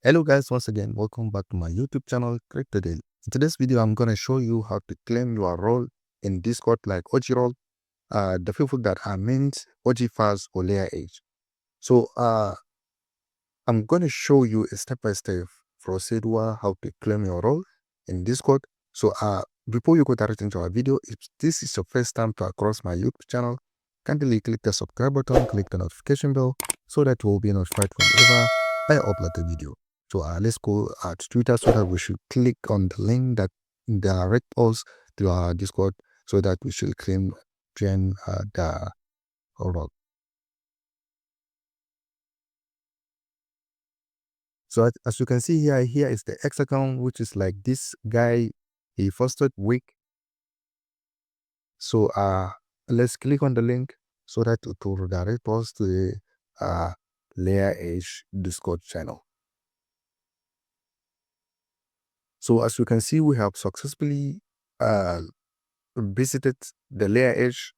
Hello guys, once again welcome back to my YouTube channel Crypto Daily. In today's video I'm going to show you how to claim your role in Discord like OG role, the people that are mint, OG fast or layer age. So I'm going to show you a step-by-step procedure how to claim your role in Discord. So before you go direct into our video, if this is your first time to across my YouTube channel, kindly click the subscribe button, click the notification bell so that you will be notified whenever I upload the video. So let's go to Twitter so that we should click on the link that direct us to our Discord so that we should claim the role. So as you can see here is the X account, which is like this guy, he fostered week. So let's click on the link so that it will redirect us to the Layer Edge Discord channel. So as you can see, we have successfully visited the Layer Edge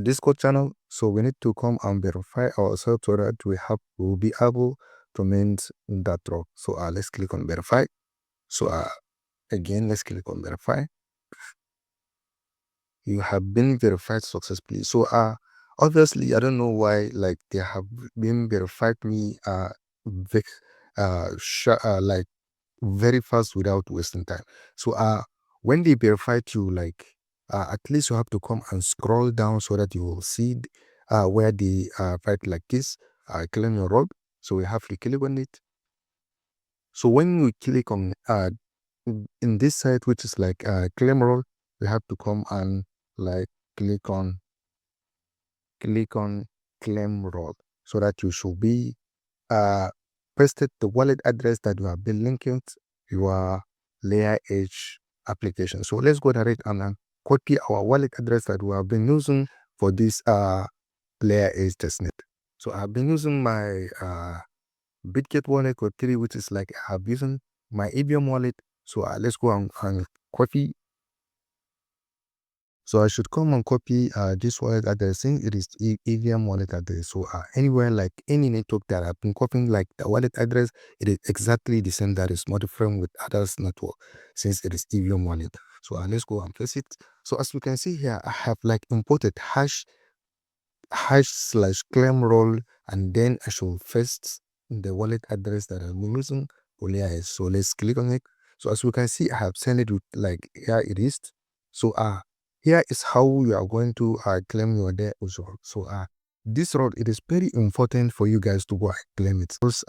Discord channel. So we need to come and verify ourselves so that we'll be able to mint that role. So let's click on verify. So again, let's click on verify. You have been verified successfully. So obviously I don't know why like they have been verified me like very fast without wasting time. So when they verified you, like at least you have to come and scroll down so that you will see where they write like this, claim your role. So we have to click on it. So when we click on in this site, which is like claim role, we have to come and like click on claim role so that you should be pasted the wallet address that you have been linking to your Layer Edge application. So let's go direct and copy our wallet address that we have been using for this Layer Edge testnet. So I've been using my Bitget wallet code 3, which is like I've using my EVM wallet. So let's go and copy. So I should come and copy this wallet address since it is EVM wallet address. So anywhere like any network that I've been copying like the wallet address, it is exactly the same that is not different with others network since it is EVM wallet. So let's go and paste it. So as you can see here, I have like imported hash/claim role, and then I should paste the wallet address that I'm using for Layer Edge. So let's click on it. So as you can see, I have sent it with like here it is. So here is how you are going to claim your day result. So this road, it is very important for you guys to go and claim it. Because